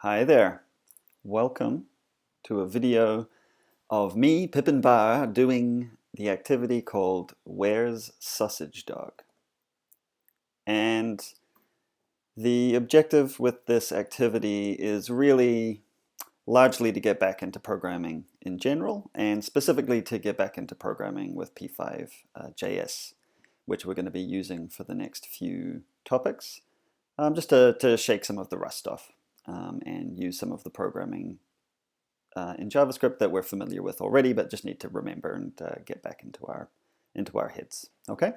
Hi there. Welcome to a video of me, Pippin Bar, doing the activity called Where's Sausage Dog? And the objective with this activity is really largely to get back into programming in general, and specifically to get back into programming with P5 JS, which we're going to be using for the next few topics, just to shake some of the rust off and use some of the programming in JavaScript that we're familiar with already, but just need to remember and get back into our heads. Okay.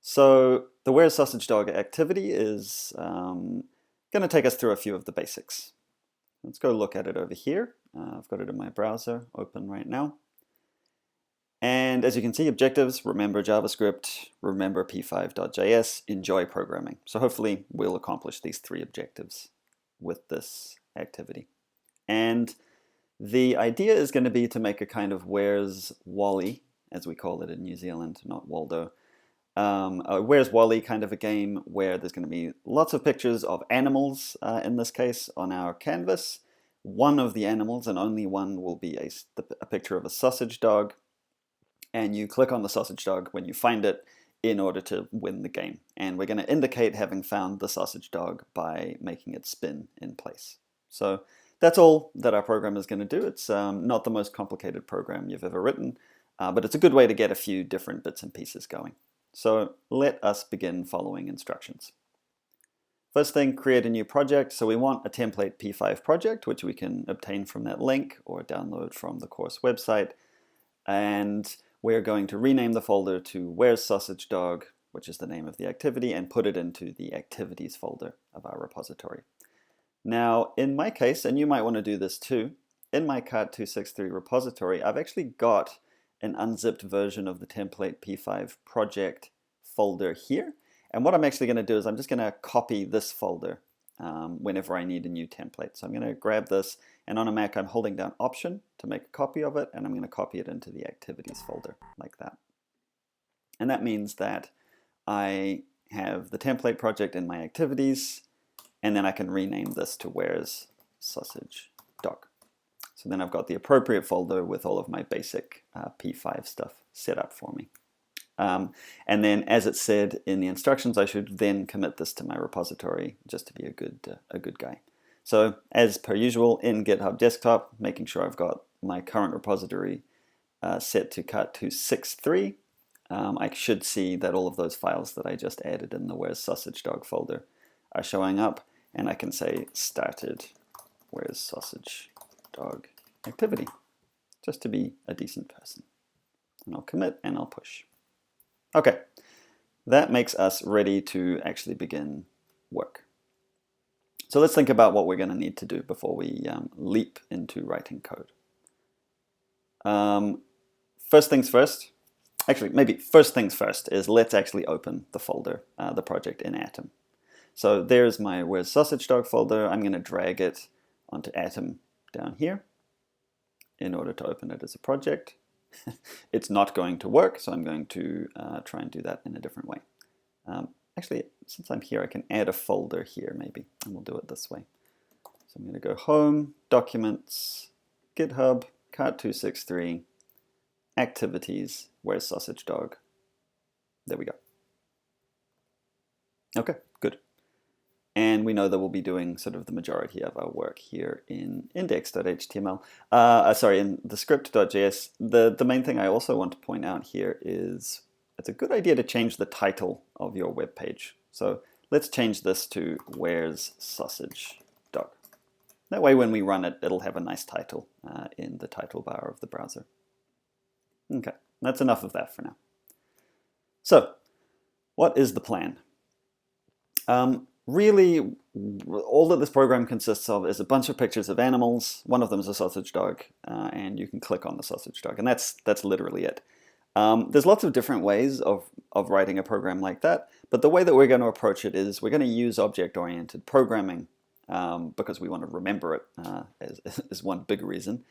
So the Where's Sausage Dog activity is going to take us through a few of the basics. Let's go look at it over here. I've got it in my browser open right now. And as you can see, objectives: remember JavaScript, remember p5.js, enjoy programming. So hopefully we'll accomplish these three objectives with this activity. And the idea is going to be to make a kind of Where's Wally, as we call it in New Zealand, not Waldo. A Where's Wally kind of a game where there's going to be lots of pictures of animals, in this case, on our canvas. One of the animals, and only one, will be a picture of a sausage dog. And you click on the sausage dog when you find it in order to win the game. And we're going to indicate having found the sausage dog by making it spin in place. So that's all that our program is going to do. It's not the most complicated program you've ever written, but it's a good way to get a few different bits and pieces going. So let us begin following instructions. First thing, create a new project. So we want a template P5 project, which we can obtain from that link or download from the course website. And we're going to rename the folder to Where's Sausage Dog, which is the name of the activity, and put it into the activities folder of our repository. Now, in my case, and you might want to do this too, in my Cart263 repository, I've actually got an unzipped version of the template P5 project folder here. And what I'm actually going to do is I'm just going to copy this folder whenever I need a new template. So I'm going to grab this, and on a Mac I'm holding down Option to make a copy of it, and I'm going to copy it into the activities folder like that. And that means that I have the template project in my activities, and then I can rename this to Where's Sausage Dog. So then I've got the appropriate folder with all of my basic P5 stuff set up for me. And then, as it said in the instructions, I should then commit this to my repository just to be a good guy. So as per usual, in GitHub Desktop, making sure I've got my current repository set to Cart263, I should see that all of those files that I just added in the Where's Sausage Dog folder are showing up, and I can say started Where's Sausage Dog activity, just to be a decent person. And I'll commit and I'll push. Okay, that makes us ready to actually begin work. So let's think about what we're going to need to do before we leap into writing code. First things first, actually maybe first things first is let's actually open the folder, the project in Atom. So there's my Where's Sausage Dog folder. I'm going to drag it onto Atom down here in order to open it as a project. It's not going to work, so I'm going to try and do that in a different way. Actually, since I'm here, I can add a folder here maybe, and we'll do it this way. So I'm going to go Home, Documents, GitHub, Cart263, Activities, Where's Sausage Dog. There we go. Okay, good. And we know that we'll be doing sort of the majority of our work here in index.html. In the script.js. The main thing I also want to point out here is it's a good idea to change the title of your web page. So let's change this to Where's Sausage Dog. That way when we run it, it'll have a nice title in the title bar of the browser. Okay, that's enough of that for now. So, what is the plan? Really, all that this program consists of is a bunch of pictures of animals. One of them is a sausage dog, and you can click on the sausage dog, and that's literally it. There's lots of different ways of writing a program like that, but the way that we're going to approach it is we're going to use object-oriented programming because we want to remember it is one big reason.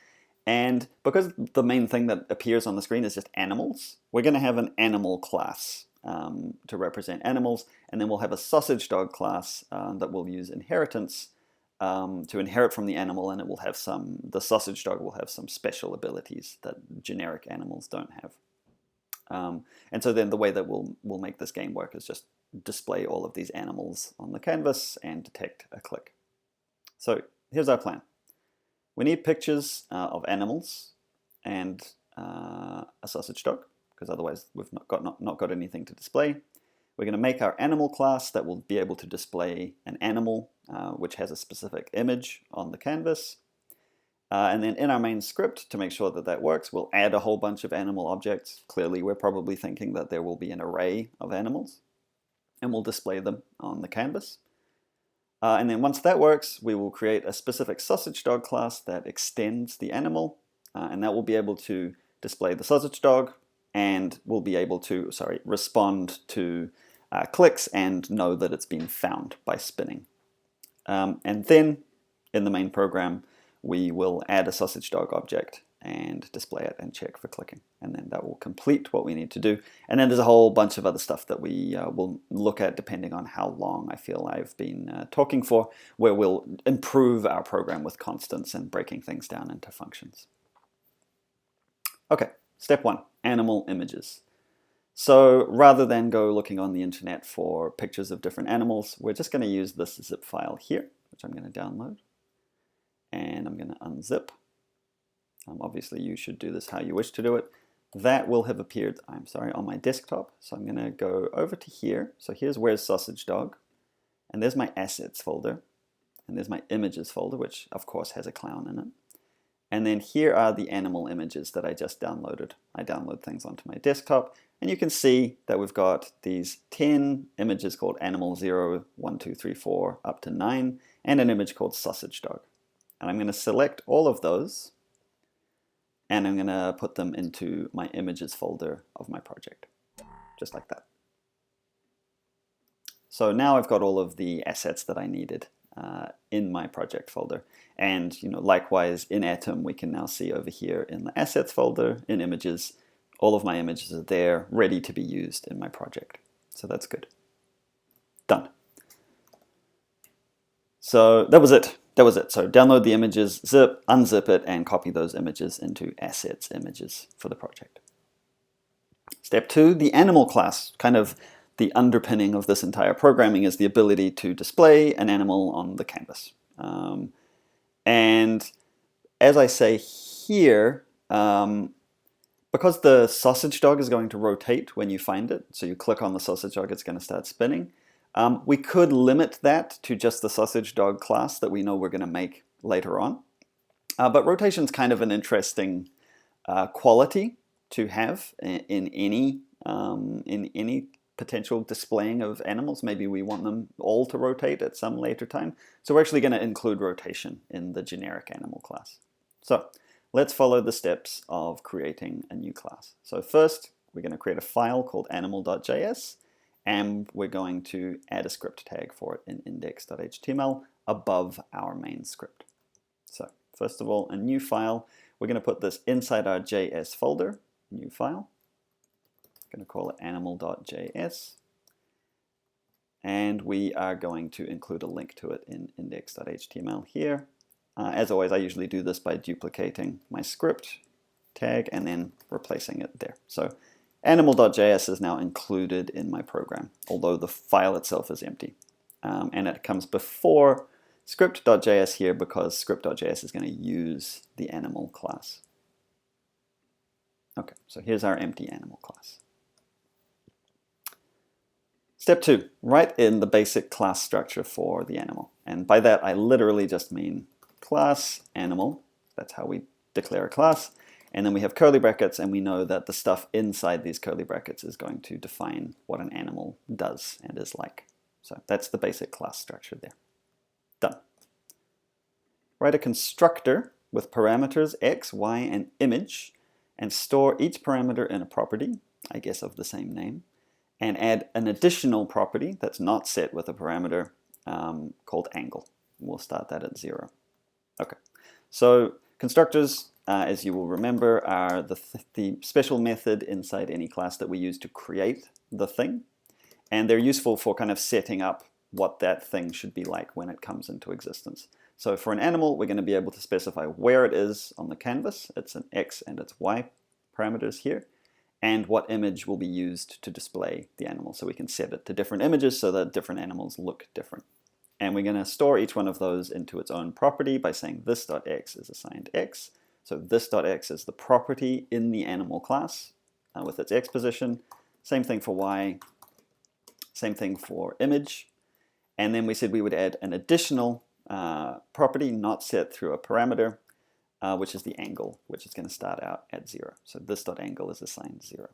And because the main thing that appears on the screen is just animals, we're going to have an animal class to represent animals, and then we'll have a sausage dog class that will use inheritance to inherit from the animal, and it will have the sausage dog will have some special abilities that generic animals don't have. And so then the way that we'll make this game work is just display all of these animals on the canvas and detect a click. So here's our plan. We need pictures of animals and a sausage dog, because otherwise we've not got anything to display. We're going to make our animal class that will be able to display an animal which has a specific image on the canvas. And then in our main script, to make sure that that works, we'll add a whole bunch of animal objects. Clearly, we're probably thinking that there will be an array of animals, and we'll display them on the canvas. And then once that works, we will create a specific sausage dog class that extends the animal, and that will be able to display the sausage dog, and will be able to, respond to clicks and know that it's been found by spinning. And then in the main program, we will add a sausage dog object and display it and check for clicking. And then that will complete what we need to do. And then there's a whole bunch of other stuff that we will look at depending on how long I feel I've been talking for, where we'll improve our program with constants and breaking things down into functions. Okay, step 1, animal images. So rather than go looking on the internet for pictures of different animals, we're just going to use this zip file here, which I'm going to download. And I'm going to unzip. Obviously, you should do this how you wish to do it. That will have appeared, on my desktop. So I'm going to go over to here. So here's Where's Sausage Dog. And there's my assets folder. And there's my images folder, which of course has a clown in it. And then here are the animal images that I just downloaded. I download things onto my desktop. And you can see that we've got these 10 images called animal 0, 1, 2, 3, 4, up to 9, and an image called sausage dog. And I'm going to select all of those, and I'm going to put them into my images folder of my project, just like that. So now I've got all of the assets that I needed in my project folder. And likewise in Atom, we can now see over here in the assets folder, in images, all of my images are there, ready to be used in my project. So that's good. Done. So that was it. So download the images, zip, unzip it, and copy those images into assets images for the project. Step 2, the animal class. Kind of the underpinning of this entire programming is the ability to display an animal on the canvas. And as I say here, because the sausage dog is going to rotate when you find it, so you click on the sausage dog, it's going to start spinning. We could limit that to just the sausage dog class that we know we're going to make later on. But rotation is kind of an interesting quality to have in any potential displaying of animals. Maybe we want them all to rotate at some later time. So we're actually going to include rotation in the generic animal class. So let's follow the steps of creating a new class. So first, we're going to create a file called animal.js. And we're going to add a script tag for it in index.html above our main script. So first of all, a new file. We're going to put this inside our JS folder, new file. I'm going to call it animal.js. And we are going to include a link to it in index.html here. As always, I usually do this by duplicating my script tag and then replacing it there. So animal.js is now included in my program, although the file itself is empty. And it comes before script.js here because script.js is going to use the animal class. Okay, so here's our empty animal class. Step 2, write in the basic class structure for the animal. And by that, I literally just mean class animal. That's how we declare a class. And then we have curly brackets, and we know that the stuff inside these curly brackets is going to define what an animal does and is like. So that's the basic class structure there. Done. Write a constructor with parameters x, y, and image, and store each parameter in a property, I guess of the same name, and add an additional property that's not set with a parameter called angle. We'll start that at 0. Okay, so constructors, as you will remember, are the special method inside any class that we use to create the thing. And they're useful for kind of setting up what that thing should be like when it comes into existence. So for an animal, we're going to be able to specify where it is on the canvas. It's an X and its Y parameters here, and what image will be used to display the animal. So we can set it to different images so that different animals look different. And we're going to store each one of those into its own property by saying this.x is assigned X. So this.x is the property in the animal class with its X position. Same thing for Y, same thing for image. And then we said we would add an additional property not set through a parameter, which is the angle, which is going to start out at 0. So this.angle is assigned 0.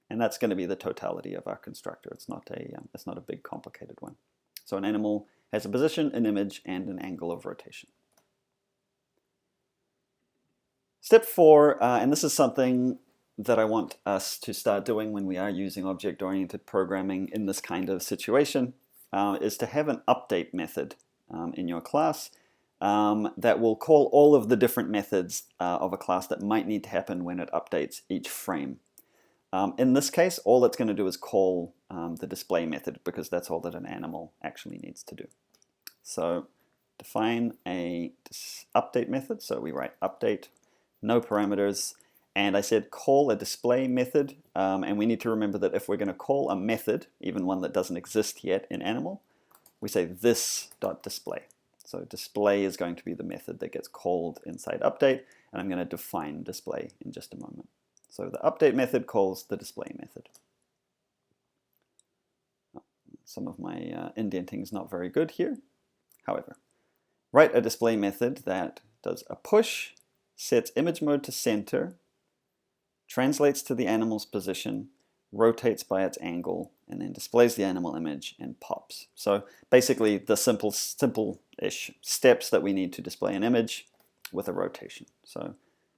And that's going to be the totality of our constructor. It's not a big complicated one. So an animal has a position, an image, and an angle of rotation. Step 4, and this is something that I want us to start doing when we are using object-oriented programming in this kind of situation, is to have an update method in your class that will call all of the different methods of a class that might need to happen when it updates each frame. In this case, all it's going to do is call the display method, because that's all that an animal actually needs to do. So define a update method. So we write update, no parameters, and I said call a display method, and we need to remember that if we're going to call a method, even one that doesn't exist yet in animal, we say this.display. So display is going to be the method that gets called inside update, and I'm going to define display in just a moment. So the update method calls the display method. Some of my indenting is not very good here. However, write a display method that does a push, sets image mode to center, translates to the animal's position, rotates by its angle, and then displays the animal image and pops. So basically the simple-ish steps that we need to display an image with a rotation. So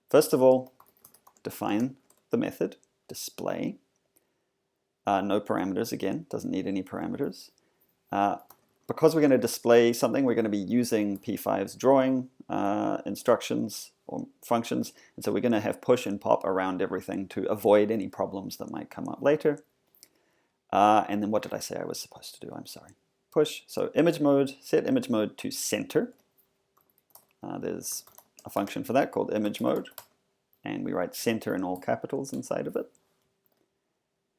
first of all, define the method display. No parameters, again, doesn't need any parameters. Because we're going to display something, we're going to be using P5's drawing instructions or functions, and so we're going to have push and pop around everything to avoid any problems that might come up later. And then what did I say I was supposed to do? I'm sorry. Push. So image mode, set image mode to center. There's a function for that called image mode, and we write center in all capitals inside of it.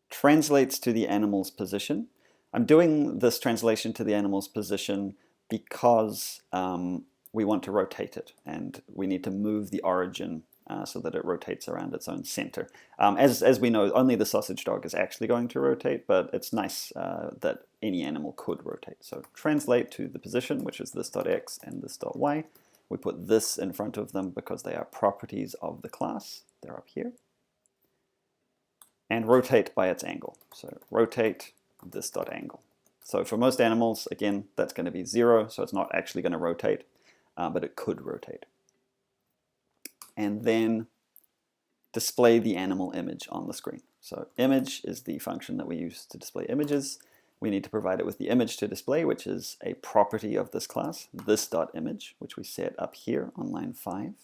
Translates to the animal's position. I'm doing this translation to the animal's position because we want to rotate it, and we need to move the origin so that it rotates around its own center. As we know, only the sausage dog is actually going to rotate, but it's nice that any animal could rotate. So translate to the position, which is this.x and this.y. We put this in front of them because they are properties of the class. They're up here. And rotate by its angle. So rotate this.angle. So for most animals, again, that's going to be 0, so it's not actually going to rotate, but it could rotate. And then display the animal image on the screen. So image is the function that we use to display images. We need to provide it with the image to display, which is a property of this class, this.image, which we set up here on line 5.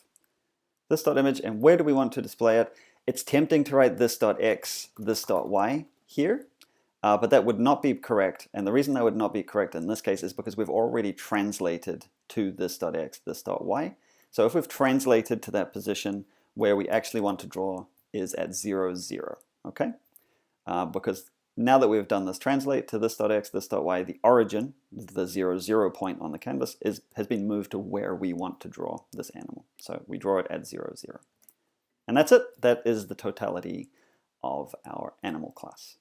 This.image, and where do we want to display it? It's tempting to write this.x, this.y here, but that would not be correct. And the reason that would not be correct in this case is because we've already translated to this.x, this.y. So if we've translated to that position, where we actually want to draw is at 0, 0, okay? Because now that we've done this translate to this.x, this.y, the origin, the 0, 0 point on the canvas, has been moved to where we want to draw this animal. So we draw it at 0, 0. And that's it. That is the totality of our animal class.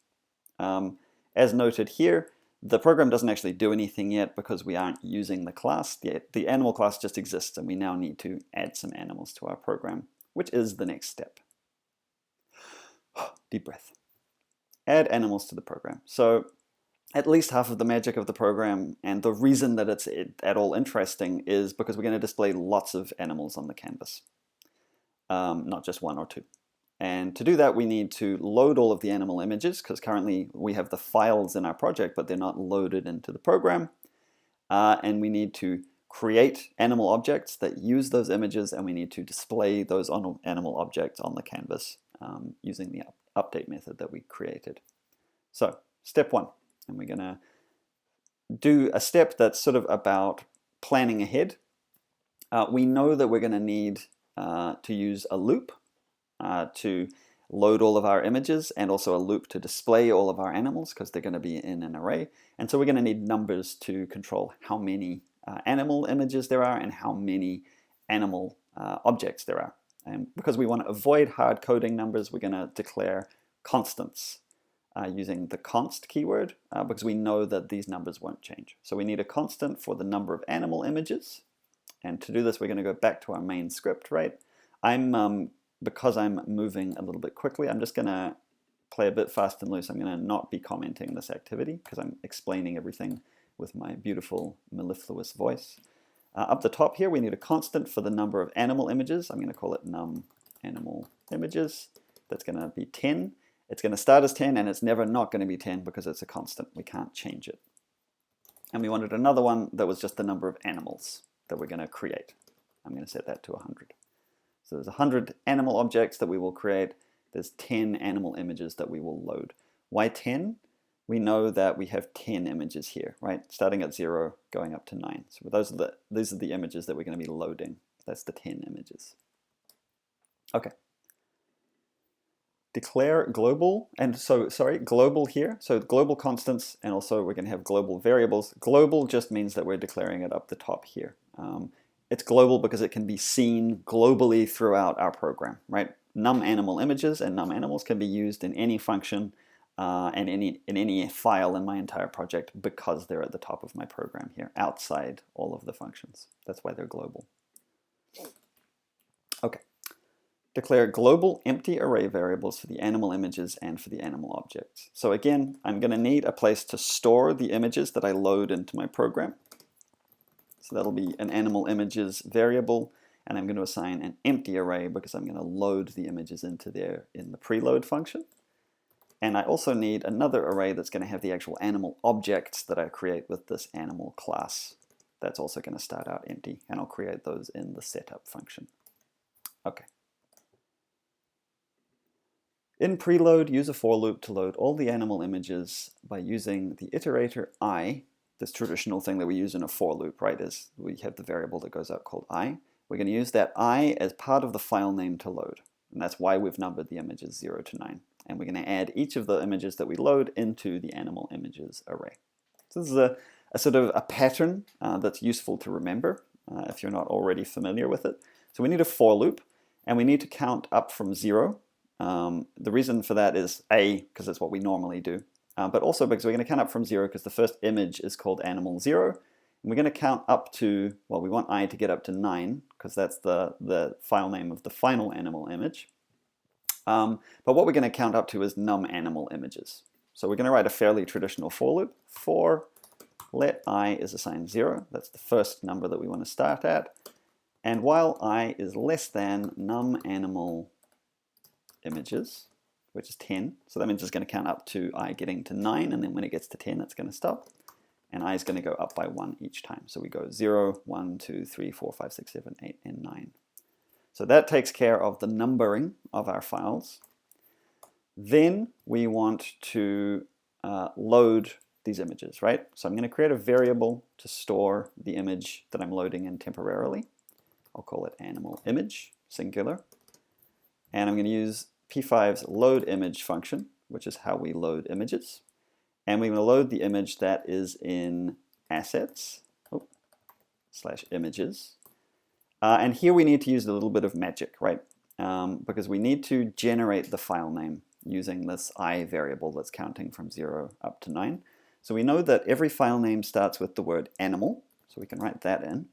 As noted here, the program doesn't actually do anything yet because we aren't using the class. The animal class just exists, and we now need to add some animals to our program, which is the next step. Deep breath. Add animals to the program. So at least half of the magic of the program, and the reason that it's at all interesting, is because we're going to display lots of animals on the canvas. Not just 1 or 2. And to do that, we need to load all of the animal images, because currently we have the files in our project, but they're not loaded into the program. And we need to create animal objects that use those images, and we need to display those animal objects on the canvas using the update method that we created. So, step 1, and we're going to do a step that's sort of about planning ahead. We know that we're going to need to use a loop to load all of our images, and also a loop to display all of our animals, because they're going to be in an array. And so we're going to need numbers to control how many animal images there are and how many animal objects there are. And because we want to avoid hard coding numbers, we're going to declare constants using the const keyword, because we know that these numbers won't change. So we need a constant for the number of animal images. And to do this, we're going to go back to our main script, right? Because I'm moving a little bit quickly, I'm just going to play a bit fast and loose. I'm going to not be commenting this activity because I'm explaining everything with my beautiful mellifluous voice. Up the top here, we need a constant for the number of animal images. I'm going to call it num animal images. That's going to be 10. It's going to start as 10, and it's never not going to be 10 because it's a constant. We can't change it. And we wanted another one that was just the number of animals that we're going to create. I'm going to set that to 100. So there's 100 animal objects that we will create. There's 10 animal images that we will load. Why 10? We know that we have 10 images here, right? Starting at 0, going up to 9. So these are the images that we're going to be loading. That's the 10 images. Okay. Declare global, and global here. So global constants, and also we're going to have global variables. Global just means that we're declaring it up the top here. It's global because it can be seen globally throughout our program, right? Num animal images and num animals can be used in any function and in any file in my entire project because they're at the top of my program here, outside all of the functions. That's why they're global. Okay. Declare global empty array variables for the animal images and for the animal objects. So again, I'm going to need a place to store the images that I load into my program. So that'll be an animal images variable, and I'm going to assign an empty array because I'm going to load the images into there in the preload function. And I also need another array that's going to have the actual animal objects that I create with this animal class. That's also going to start out empty, and I'll create those in the setup function. Okay. In preload, use a for loop to load all the animal images by using the iterator I. This traditional thing that we use in a for loop, right, is we have the variable that goes out called I. We're going to use that I as part of the file name to load. And that's why we've numbered the images 0 to 9. And we're going to add each of the images that we load into the animal images array. So this is a sort of a pattern that's useful to remember if you're not already familiar with it. So we need a for loop, and we need to count up from 0. The reason for that is A, because that's what we normally do. But also because we're going to count up from 0 because the first image is called animal 0. And we're going to count up to, well, we want I to get up to 9 because that's the file name of the final animal image. But what we're going to count up to is num animal images. So we're going to write a fairly traditional for loop. For let I is assigned 0. That's the first number that we want to start at. And while I is less than num animal images, which is 10. So that means it's going to count up to I getting to 9, and then when it gets to 10, it's going to stop. And I is going to go up by 1 each time. So we go 0, 1, 2, 3, 4, 5, 6, 7, 8, and 9. So that takes care of the numbering of our files. Then we want to load these images, right? So I'm going to create a variable to store the image that I'm loading in temporarily. I'll call it animal image, singular. And I'm going to use P5's load image function, which is how we load images. And we're going to load the image that is in assets / images. And here we need to use a little bit of magic, right? Because we need to generate the file name using this I variable that's counting from 0 up to 9. So we know that every file name starts with the word animal, so we can write that in.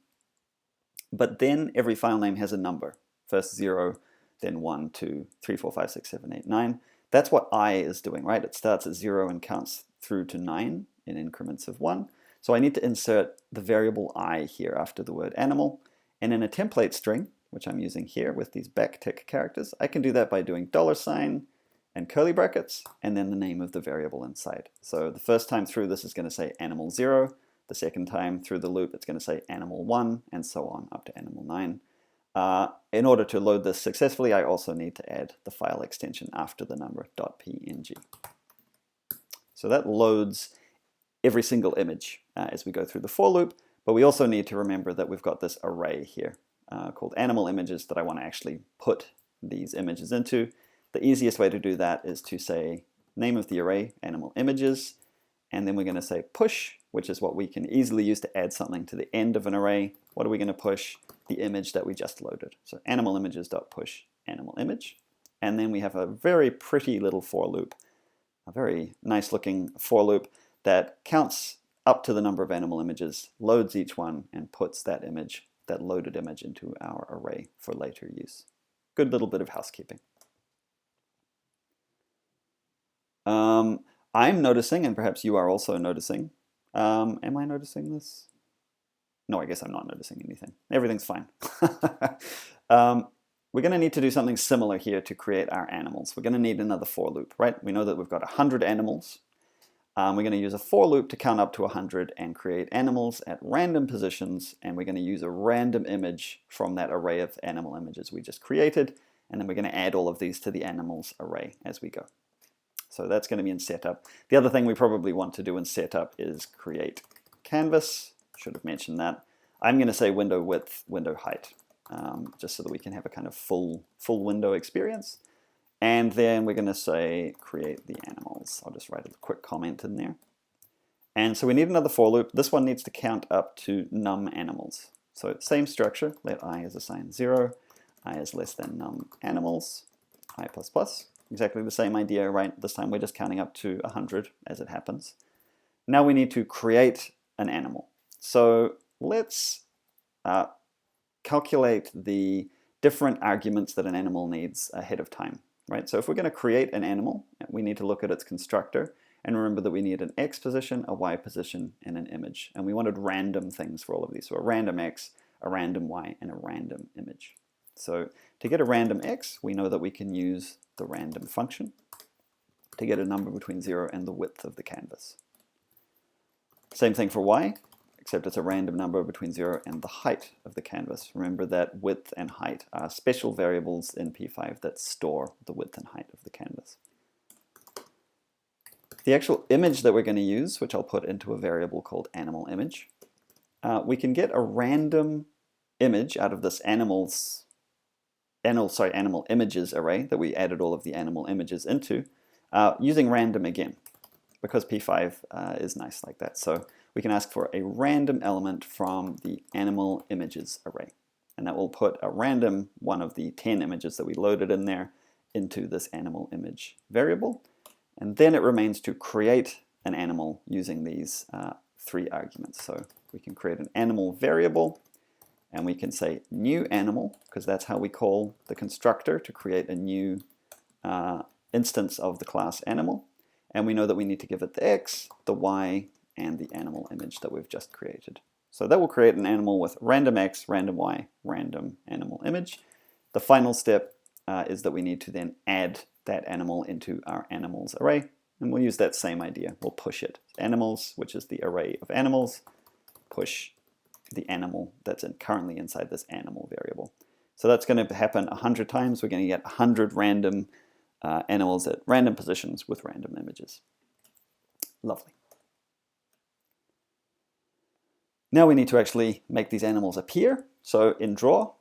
But then every file name has a number. First 0, then 1, 2, 3, 4, 5, 6, 7, 8, 9. That's what I is doing, right? It starts at 0 and counts through to 9 in increments of 1. So I need to insert the variable I here after the word animal. And in a template string, which I'm using here with these backtick characters, I can do that by doing $ and curly brackets, and then the name of the variable inside. So the first time through, this is going to say animal 0. The second time through the loop, it's going to say animal 1, and so on up to animal 9. In order to load this successfully, I also need to add the file extension after the number .png. So that loads every single image. as we go through the for loop, but we also need to remember that we've got this array here called animal images that I want to actually put these images into. The easiest way to do that is to say name of the array, animal images, and then we're going to say push, which is what we can easily use to add something to the end of an array. What are we going to push? The image that we just loaded. So animal images.push animal image. And then we have a very pretty little for loop, a very nice looking for loop that counts up to the number of animal images, loads each one, and puts that image, that loaded image, into our array for later use. Good little bit of housekeeping. I'm noticing, and perhaps you are also noticing, am I noticing this? No, I guess I'm not noticing anything. Everything's fine. We're going to need to do something similar here to create our animals. We're going to need another for loop, right? We know that we've got 100 animals. We're going to use a for loop to count up to 100 and create animals at random positions, and we're going to use a random image from that array of animal images we just created, and then we're going to add all of these to the animals array as we go. So that's going to be in setup. The other thing we probably want to do in setup is create canvas. Should have mentioned that. I'm going to say window width, window height, just so that we can have a kind of full window experience. And then we're going to say create the animals. I'll just write a quick comment in there. And so we need another for loop. This one needs to count up to num animals. So same structure. Let I is assigned 0. I is less than num animals. I plus plus. Exactly the same idea, right? This time we're just counting up to 100 as it happens. Now we need to create an animal. So let's calculate the different arguments that an animal needs ahead of time, right? So if we're going to create an animal, we need to look at its constructor and remember that we need an X position, a Y position, and an image. And we wanted random things for all of these. So a random X, a random Y, and a random image. So to get a random X, we know that we can use the random function to get a number between 0 and the width of the canvas. Same thing for Y, except it's a random number between 0 and the height of the canvas. Remember that width and height are special variables in P5 that store the width and height of the canvas. The actual image that we're going to use, which I'll put into a variable called animal image, we can get a random image out of this animal images array that we added all of the animal images into, using random again, because P5 is nice like that. So we can ask for a random element from the animal images array. And that will put a random one of the 10 images that we loaded in there into this animal image variable. And then it remains to create an animal using these 3 arguments. So we can create an animal variable, and we can say new animal, because that's how we call the constructor to create a new instance of the class animal. And we know that we need to give it the X, the Y, and the animal image that we've just created. So that will create an animal with random X, random Y, random animal image. The final step is that we need to then add that animal into our animals array. And we'll use that same idea. We'll push it. Animals, which is the array of animals, push the animal that's currently inside this animal variable. So that's going to happen 100 times. We're going to get 100 random animals at random positions with random images. Lovely. Now we need to actually make these animals appear. So in draw,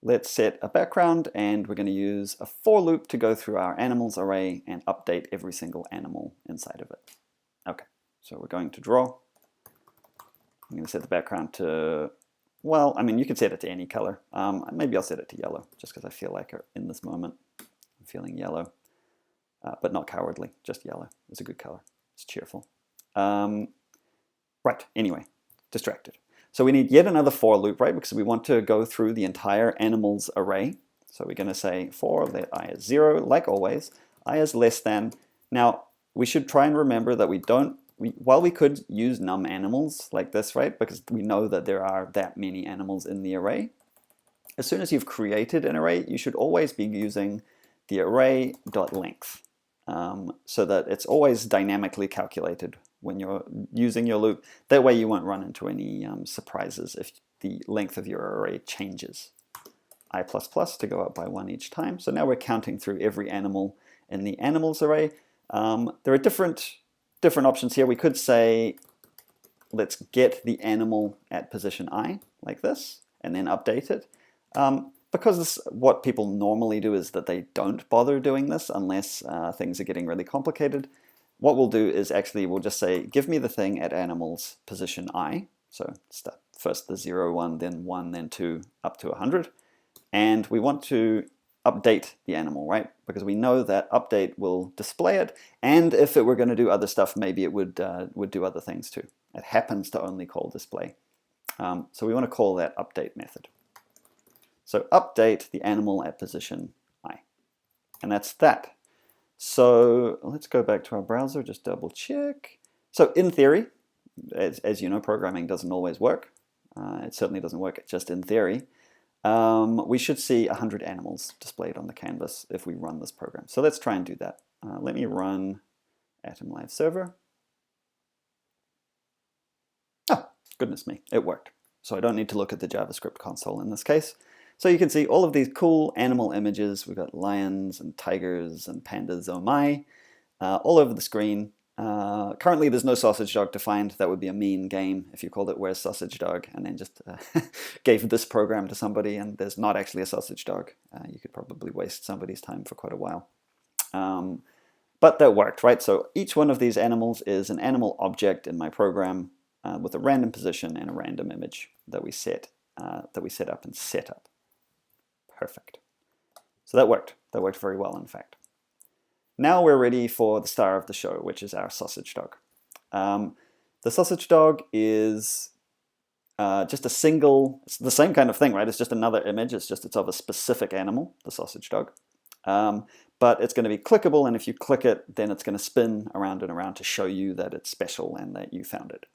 let's set a background, and we're going to use a for loop to go through our animals array and update every single animal inside of it. Okay, so we're going to draw. I'm going to set the background to, well, I mean, you could set it to any color. Maybe I'll set it to yellow, just because I feel like in this moment I'm feeling yellow, but not cowardly, just yellow. It's a good color. It's cheerful. Right, anyway, distracted. So we need yet another for loop, right? Because we want to go through the entire animals array. So we're going to say for let I is 0, like always, I is less than. Now, we should try and remember that while we could use num animals like this, right? Because we know that there are that many animals in the array. As soon as you've created an array, you should always be using the array.length so that it's always dynamically calculated when you're using your loop. That way you won't run into any surprises if the length of your array changes. I++ to go up by 1 each time. So now we're counting through every animal in the animals array. There are different options here. We could say let's get the animal at position I, like this, and then update it. Because what people normally do is that they don't bother doing this unless things are getting really complicated. What we'll do is actually we'll just say, give me the thing at animal's position I. So start first the 0, 1, then 1, then 2, up to 100. And we want to update the animal, right? Because we know that update will display it, and if it were going to do other stuff, maybe it would do other things too. It happens to only call display. So we want to call that update method. So update the animal at position I. And that's that. So let's go back to our browser, just double check. So in theory, as you know, programming doesn't always work. It certainly doesn't work just in theory. We should see 100 animals displayed on the canvas if we run this program. So let's try and do that. Let me run Atom Live Server. Oh, goodness me, it worked. So I don't need to look at the JavaScript console in this case. So you can see all of these cool animal images. We've got lions and tigers and pandas, oh my, all over the screen. Currently there's no sausage dog to find. That would be a mean game if you called it Where's Sausage Dog and then just gave this program to somebody and there's not actually a sausage dog. You could probably waste somebody's time for quite a while. But that worked, right? So each one of these animals is an animal object in my program with a random position and a random image that we set up and set up. Perfect. So that worked. That worked very well, in fact. Now we're ready for the star of the show, which is our sausage dog. The sausage dog is just a single, it's the same kind of thing, right? It's just another image. It's of a specific animal, the sausage dog. But it's going to be clickable, and if you click it, then it's going to spin around and around to show you that it's special and that you found it.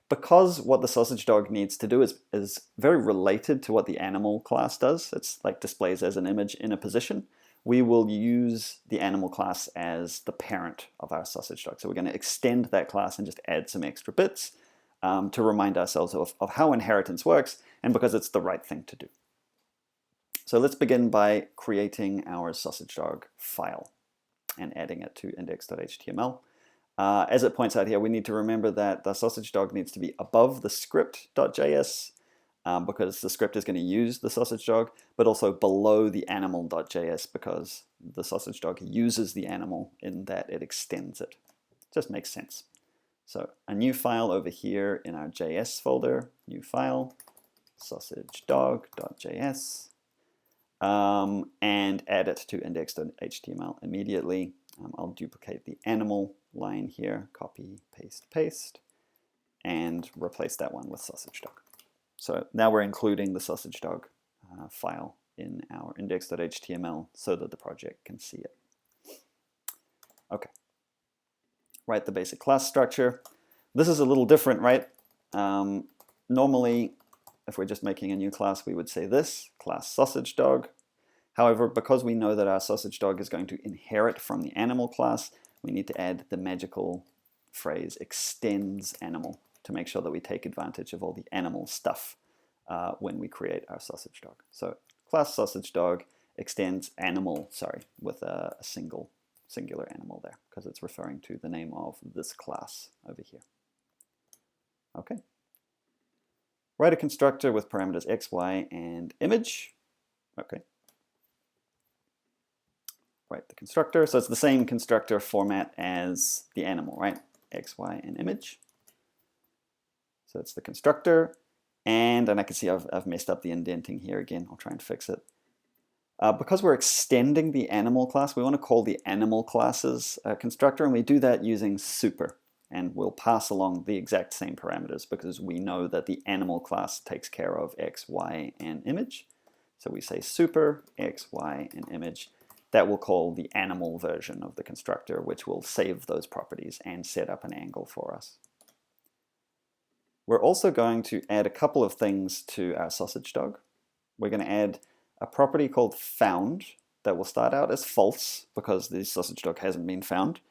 Because what the sausage dog needs to do is very related to what the animal class does. It's like displays as an image in a position. We will use the animal class as the parent of our sausage dog. So we're going to extend that class and just add some extra bits to remind ourselves of how inheritance works, and because it's the right thing to do. So let's begin by creating our sausage dog file and adding it to index.html. As it points out here, we need to remember that the sausage dog needs to be above the script.js because the script is going to use the sausage dog, but also below the animal.js because the sausage dog uses the animal in that it extends it. Just makes sense. So a new file over here in our JS folder, new file, sausagedog.js, and add it to index.html immediately. I'll duplicate the animal line here, copy, paste, paste, and replace that one with sausage dog. So now we're including the sausage dog file in our index.html so that the project can see it. Okay. Write the basic class structure. This is a little different, right? Normally, if we're just making a new class, we would say this, class sausage dog. However, because we know that our sausage dog is going to inherit from the animal class, we need to add the magical phrase extends animal to make sure that we take advantage of all the animal stuff when we create our sausage dog. So class sausage dog extends animal, with a singular animal there, because it's referring to the name of this class over here. Okay. Write a constructor with parameters x, y, and image. Okay. Write the constructor. So it's the same constructor format as the animal, right? X, y, and image. So it's the constructor. And I can see I've messed up the indenting here again. I'll try and fix it. Because we're extending the animal class, we want to call the animal classes constructor, and we do that using super. And we'll pass along the exact same parameters because we know that the animal class takes care of x, y, and image. So we say super, x, y, and image. That will call the animal version of the constructor, which will save those properties and set up an angle for us. We're also going to add a couple of things to our sausage dog. We're going to add a property called found that will start out as false because the sausage dog hasn't been found,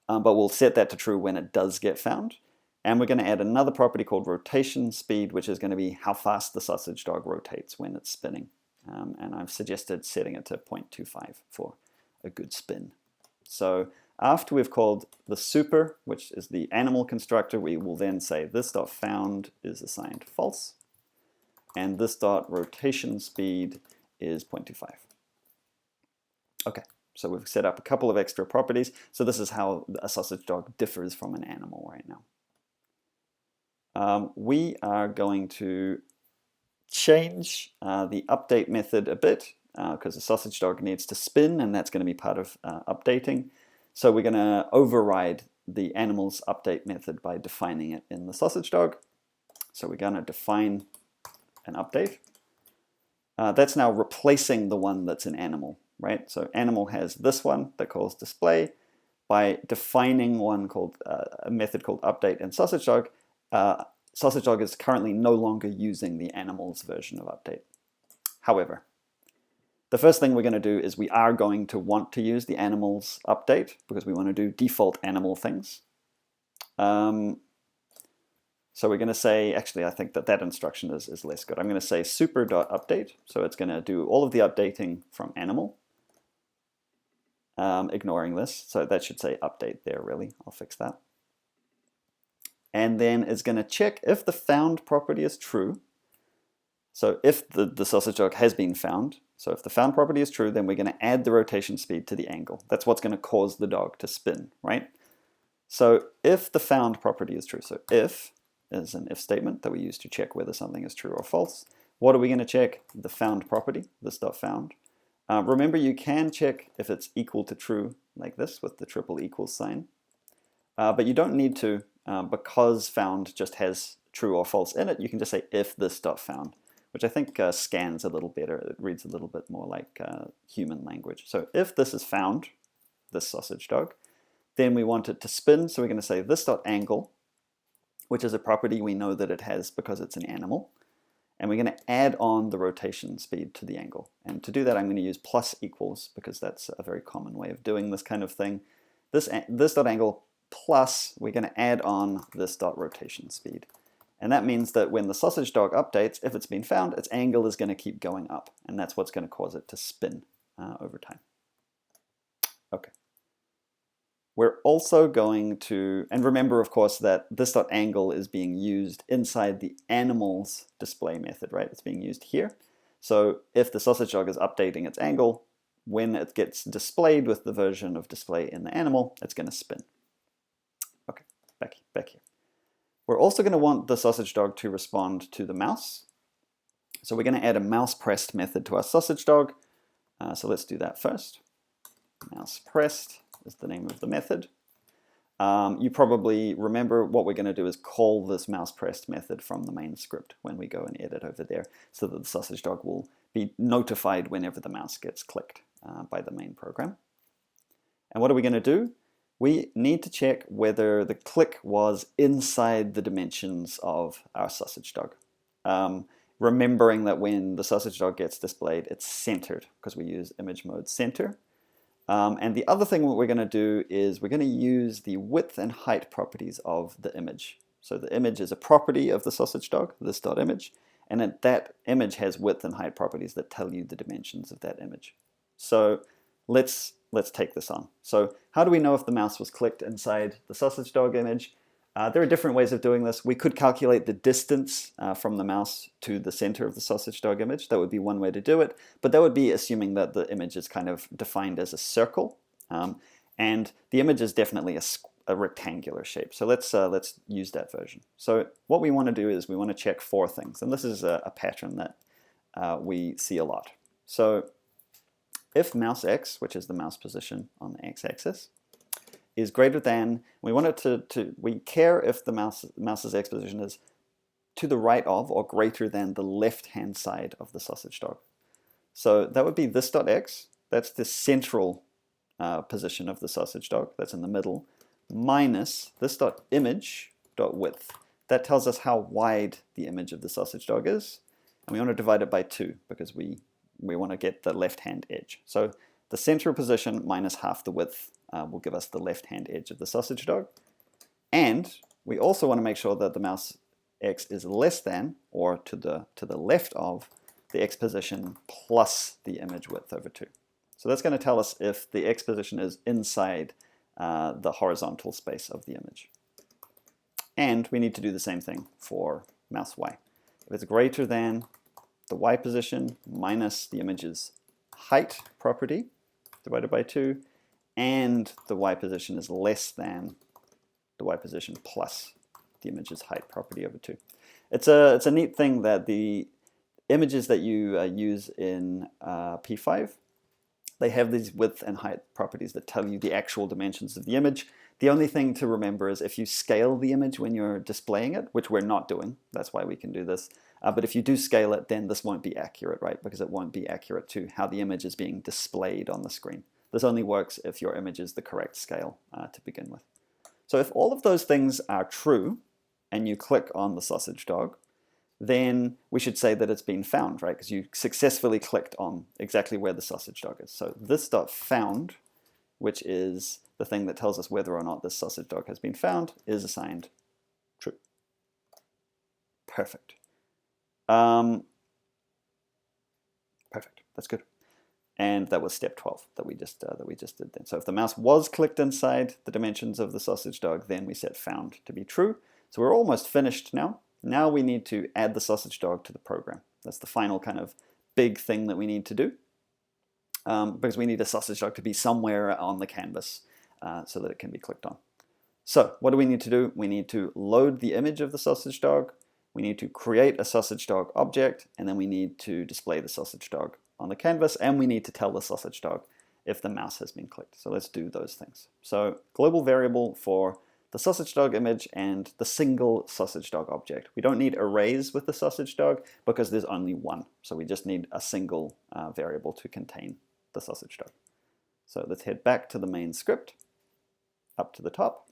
but we'll set that to true when it does get found. And we're going to add another property called rotation speed, which is going to be how fast the sausage dog rotates when it's spinning. And I've suggested setting it to 0.25 for a good spin. So After we've called the super, which is the animal constructor, we will then say this.found is assigned false, and this.rotation speed is 0.25. Okay, so we've set up a couple of extra properties. So this is how a sausage dog differs from an animal right now. We are going to change the update method a bit because the sausage dog needs to spin, and that's going to be part of updating. So we're going to override the animal's update method by defining it in the sausage dog. So we're going to define an update. That's now replacing the one that's an animal, right? So animal has this one that calls display. By defining one called a method called update in sausage dog, sausage dog is currently no longer using the animal's version of update. However, the first thing we're going to do is we are going to want to use the animal's update because we want to do default animal things. So we're going to say, actually, I think that instruction is less good. I'm going to say super.update. So it's going to do all of the updating from animal, ignoring this. So that should say update there, really. I'll fix that. And then it's going to check if the found property is true. So if the sausage dog has been found, so if the found property is true, then we're going to add the rotation speed to the angle. That's what's going to cause the dog to spin, right? So if the found property is true, so if is an if statement that we use to check whether something is true or false. What are we going to check? The found property, this.found. Remember, you can check if it's equal to true like this with the triple equals sign. But you don't need to because found just has true or false in it. You can just say if this.found, which I think scans a little better. It reads a little bit more like human language. So if this is found, this sausage dog, then we want it to spin. So we're going to say this.angle, which is a property we know that it has because it's an animal. And we're going to add on the rotation speed to the angle. And to do that, I'm going to use plus equals because that's a very common way of doing this kind of thing. This.angle plus, we're going to add on this.rotation speed. And that means that when the sausage dog updates, if it's been found, its angle is going to keep going up. And that's what's going to cause it to spin over time. Okay. We're also going to, and remember, of course, that this.angle is being used inside the animal's display method, right? It's being used here. So if the sausage dog is updating its angle, when it gets displayed with the version of display in the animal, it's going to spin. Okay, back here. We're also going to want the sausage dog to respond to the mouse. So we're going to add a mouse pressed method to our sausage dog. So let's do that first. Mouse pressed is the name of the method. You probably remember what we're going to do is call this mouse pressed method from the main script when we go and edit over there so that the sausage dog will be notified whenever the mouse gets clicked by the main program. And what are we going to do? We need to check whether the click was inside the dimensions of our sausage dog. Remembering that when the sausage dog gets displayed, it's centered because we use image mode center. And the other thing what we're going to do is we're going to use the width and height properties of the image. So the image is a property of the sausage dog, this.image, and that image has width and height properties that tell you the dimensions of that image. So let's take this on. So how do we know if the mouse was clicked inside the sausage dog image? There are different ways of doing this. We could calculate the distance from the mouse to the center of the sausage dog image. That would be one way to do it, but that would be assuming that the image is kind of defined as a circle, and the image is definitely a rectangular shape. So let's use that version. So what we want to do is we want to check four things, and this is a pattern that we see a lot. So if mouse x, which is the mouse position on the x-axis, is greater than, we want it we care if the mouse's x position is to the right of or greater than the left-hand side of the sausage dog. So that would be this.x, that's the central position of the sausage dog, that's in the middle, minus this.image.width. That tells us how wide the image of the sausage dog is, and we want to divide it by 2 because we want to get the left-hand edge. So the central position minus half the width will give us the left-hand edge of the sausage dog. And we also want to make sure that the mouse x is less than or to the left of the x position plus the image width over 2. So that's going to tell us if the x position is inside the horizontal space of the image. And we need to do the same thing for mouse Y. If it's greater than the Y position minus the image's height property divided by 2, and the Y position is less than the Y position plus the image's height property over 2. It's a neat thing that the images that you use in P5, they have these width and height properties that tell you the actual dimensions of the image. The only thing to remember is if you scale the image when you're displaying it, which we're not doing, that's why we can do this, but if you do scale it, then this won't be accurate, right? Because it won't be accurate to how the image is being displayed on the screen. This only works if your image is the correct scale to begin with. So if all of those things are true, and you click on the sausage dog, then we should say that it's been found, right? Because you successfully clicked on exactly where the sausage dog is. So this.found, which is the thing that tells us whether or not this sausage dog has been found, is assigned true. Perfect. Perfect. That's good. And that was step 12 that we just did then. So if the mouse was clicked inside the dimensions of the sausage dog, then we set found to be true. So we're almost finished now. Now we need to add the sausage dog to the program. That's the final kind of big thing that we need to do, because we need a sausage dog to be somewhere on the canvas so that it can be clicked on. So what do we need to do? We need to load the image of the sausage dog. We need to create a sausage dog object, and then we need to display the sausage dog on the canvas, and we need to tell the sausage dog if the mouse has been clicked. So let's do those things. So global variable for the sausage dog image and the single sausage dog object. We don't need arrays with the sausage dog because there's only one. So we just need a single variable to contain the sausage dog. So let's head back to the main script, up to the top.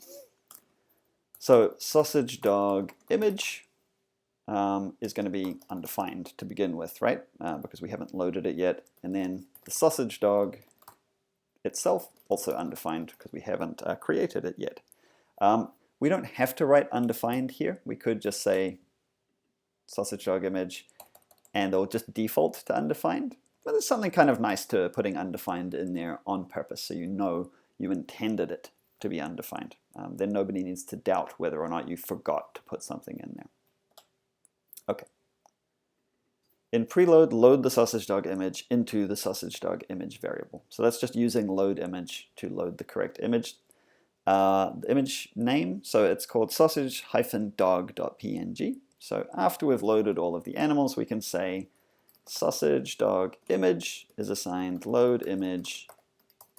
So sausage dog image is going to be undefined to begin with, right? Because we haven't loaded it yet. And then the sausage dog itself, also undefined because we haven't created it yet. We don't have to write undefined here. We could just say sausage dog image and it'll just default to undefined. But there's something kind of nice to putting undefined in there on purpose so you know you intended it to be undefined. Then nobody needs to doubt whether or not you forgot to put something in there. Okay. In preload, load the sausage dog image into the sausage dog image variable. So that's just using load image to load the correct image. The image name, so it's called sausage-dog.png. So after we've loaded all of the animals, we can say sausage dog image is assigned load image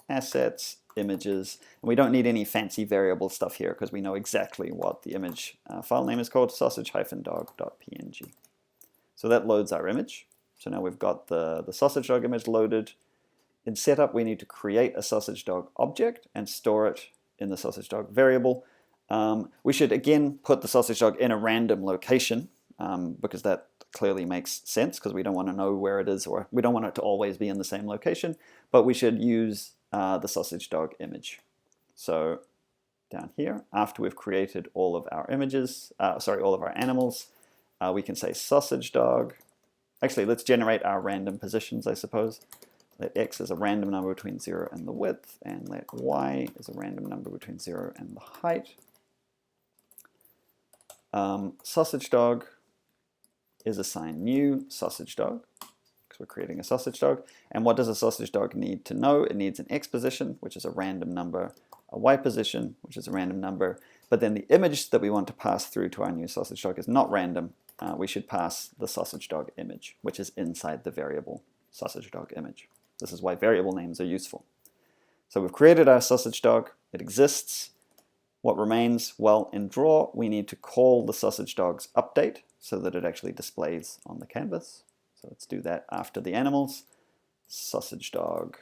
assets images. And we don't need any fancy variable stuff here because we know exactly what the image file name is called, sausage-dog.png. So that loads our image. So now we've got the sausage dog image loaded. In setup, we need to create a sausage dog object and store it in the sausage dog variable. We should again put the sausage dog in a random location because that clearly makes sense because we don't want to know where it is, or we don't want it to always be in the same location, but we should use the sausage dog image. So down here, after we've created all of our images, all of our animals, we can say sausage dog. Actually, let's generate our random positions, I suppose. Let x is a random number between 0 and the width, and let y is a random number between 0 and the height. Sausage dog is assigned new sausage dog, because we're creating a sausage dog. And what does a sausage dog need to know? It needs an x position, which is a random number, a y position, which is a random number. But then the image that we want to pass through to our new sausage dog is not random. We should pass the sausage dog image, which is inside the variable sausage dog image. This is why variable names are useful. So we've created our sausage dog. It exists. What remains? Well, in draw, we need to call the sausage dog's update so that it actually displays on the canvas. So let's do that after the animals. Sausage dog,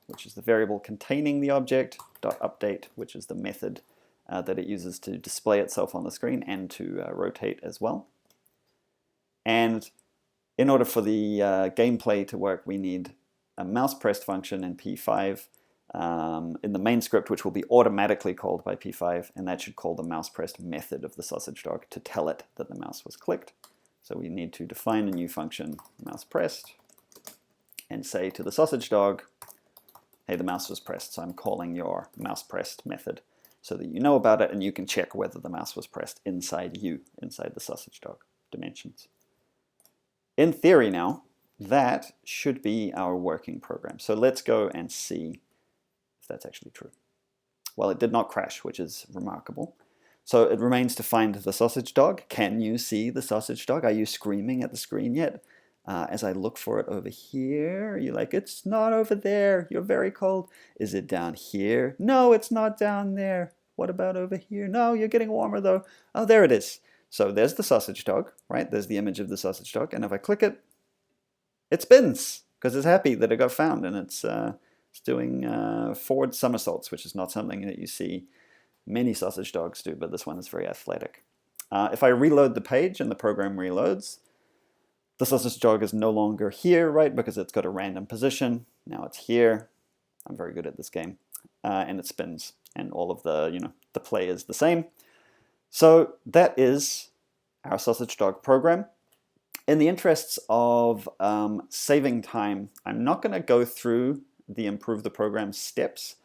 which is the variable containing the object, .update, which is the method that it uses to display itself on the screen and to rotate as well. And in order for the gameplay to work, we need a mouse pressed function in P5 in the main script, which will be automatically called by P5, and that should call the mouse pressed method of the sausage dog to tell it that the mouse was clicked. So we need to define a new function, mouse pressed, and say to the sausage dog, hey, the mouse was pressed, so I'm calling your mouse pressed method so that you know about it and you can check whether the mouse was pressed inside inside the sausage dog dimensions. In theory now, that should be our working program. So let's go and see if that's actually true. Well, it did not crash, which is remarkable. So it remains to find the sausage dog. Can you see the sausage dog? Are you screaming at the screen yet? As I look for it over here, you're like, it's not over there. You're very cold. Is it down here? No, it's not down there. What about over here? No, you're getting warmer though. Oh, there it is. So there's the sausage dog, right? There's the image of the sausage dog. And if I click it, it spins because it's happy that it got found, and it's doing forward somersaults, which is not something that you see many sausage dogs do, but this one is very athletic. If I reload the page and the program reloads, the sausage dog is no longer here, right? Because it's got a random position. Now it's here. I'm very good at this game. And it spins, and all of the, the play is the same. So that is our sausage dog program. In the interests of saving time, I'm not going to go through the improve the program steps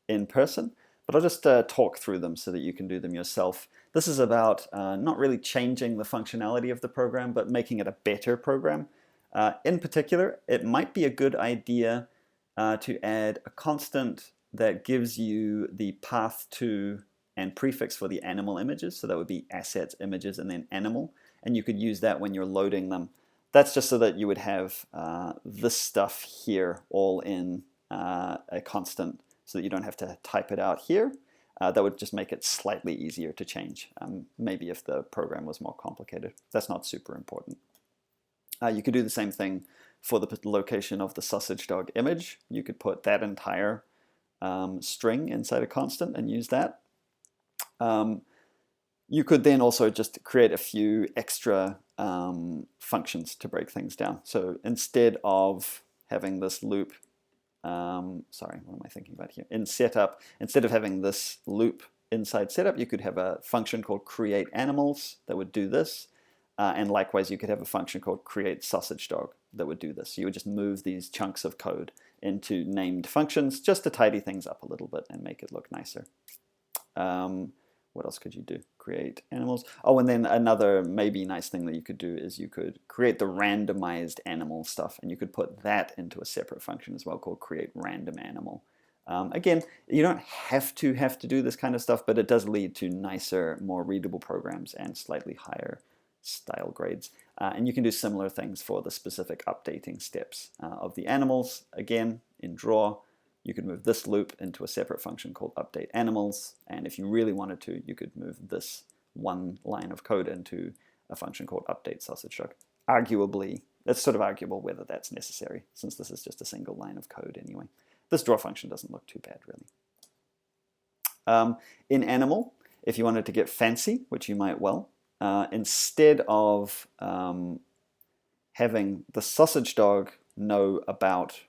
in person, but I'll just talk through them so that you can do them yourself. This is about not really changing the functionality of the program, but making it a better program. In particular, it might be a good idea to add a constant that gives you the path to and prefix for the animal images. So that would be assets, images, and then animal. And you could use that when you're loading them. That's just so that you would have this stuff here all in a constant so that you don't have to type it out here. That would just make it slightly easier to change, maybe if the program was more complicated. That's not super important. You could do the same thing for the location of the sausage dog image. You could put that entire string inside a constant and use that. You could then also just create a few extra functions to break things down. So instead of having this loop, sorry, what am I thinking about here? In setup, instead of having this loop inside setup, you could have a function called create animals that would do this. And likewise, you could have a function called create sausage dog that would do this. You would just move these chunks of code into named functions just to tidy things up a little bit and make it look nicer. What else could you do? Create animals. Oh, and then another maybe nice thing that you could do is you could create the randomized animal stuff, and you could put that into a separate function as well called create random animal. Again, you don't have to do this kind of stuff, but it does lead to nicer, more readable programs and slightly higher style grades. And you can do similar things for the specific updating steps of the animals. Again, in draw, you could move this loop into a separate function called update animals. And if you really wanted to, you could move this one line of code into a function called update sausage dog. Arguably, it's sort of arguable whether that's necessary, since this is just a single line of code anyway. This draw function doesn't look too bad, really. In animal, if you wanted to get fancy, which you might well, instead of having the sausage dog know about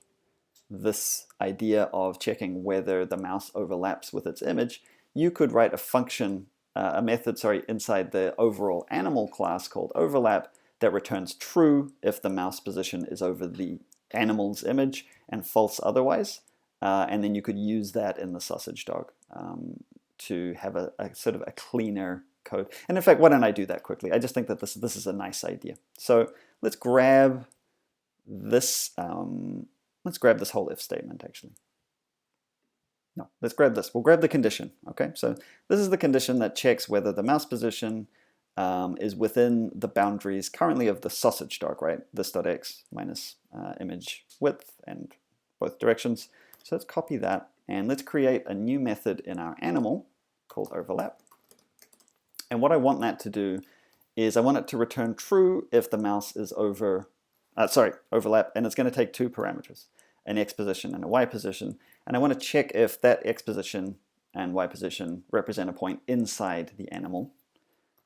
this idea of checking whether the mouse overlaps with its image, you could write a function, a method, inside the overall animal class called overlap that returns true if the mouse position is over the animal's image and false otherwise. And then you could use that in the sausage dog to have a sort of a cleaner code. And in fact, why don't I do that quickly? I just think that this is a nice idea. So let's grab this. Let's grab this whole if statement, actually. No, let's grab this. We'll grab the condition, okay? So this is the condition that checks whether the mouse position is within the boundaries currently of the sausage dog, right? This.x minus image width and both directions. So let's copy that, and let's create a new method in our animal called overlap. And what I want that to do is I want it to return true if the mouse is overlap, and it's going to take two parameters, an x position and a y position, and I want to check if that x position and y position represent a point inside the animal.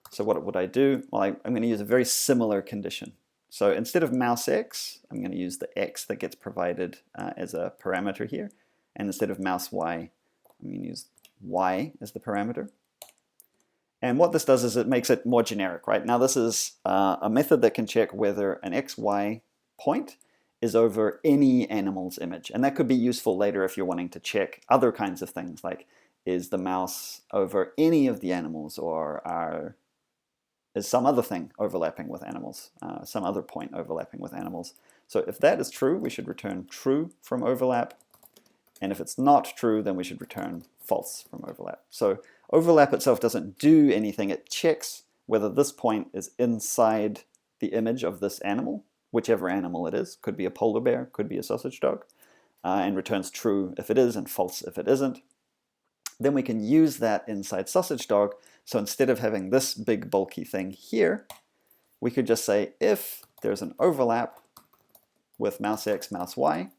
So what would I do? Well, I'm going to use a very similar condition. So instead of mouse x, I'm going to use the x that gets provided as a parameter here, and instead of mouse y, I'm going to use y as the parameter. And what this does is it makes it more generic, right? Now this is a method that can check whether an xy point is over any animal's image. And that could be useful later if you're wanting to check other kinds of things, like is the mouse over any of the animals, or is some other thing overlapping with animals, some other point overlapping with animals. So if that is true, we should return true from overlap. And if it's not true, then we should return false from overlap. So overlap itself doesn't do anything. It checks whether this point is inside the image of this animal, whichever animal it is. Could be a polar bear, could be a sausage dog, and returns true if it is and false if it isn't. Then we can use that inside sausage dog. So instead of having this big bulky thing here, we could just say if there's an overlap with mouse X, mouse Y,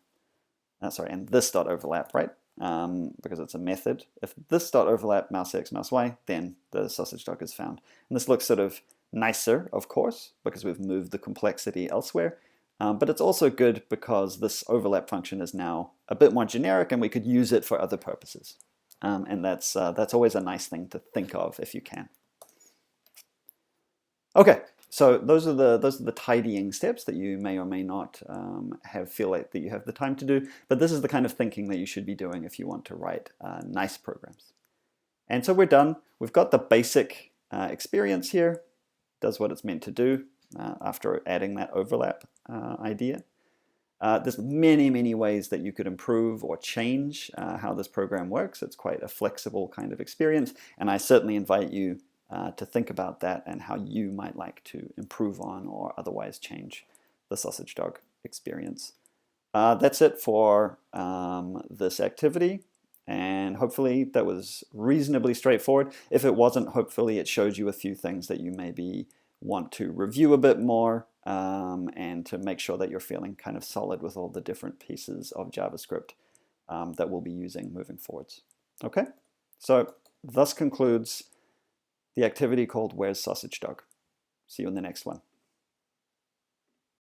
and this dot overlap, right? Because it's a method. If this dot overlap mouse X, mouse Y, then the sausage dog is found. And this looks sort of nicer, of course, because we've moved the complexity elsewhere. But it's also good because this overlap function is now a bit more generic and we could use it for other purposes. And that's always a nice thing to think of if you can. Okay, so those are the tidying steps that you may or may not feel like that you have the time to do. But this is the kind of thinking that you should be doing if you want to write nice programs. And so we're done. We've got the basic experience here. Does what it's meant to do after adding that overlap idea. There's many ways that you could improve or change how this program works. It's quite a flexible kind of experience, and I certainly invite you to think about that and how you might like to improve on or otherwise change the sausage dog experience. That's it for this activity, and hopefully that was reasonably straightforward. If it wasn't, hopefully it showed you a few things that you maybe want to review a bit more, and to make sure that you're feeling kind of solid with all the different pieces of JavaScript that we'll be using moving forwards. Okay, so thus concludes the activity called Where's Sausage Dog? See you in the next one.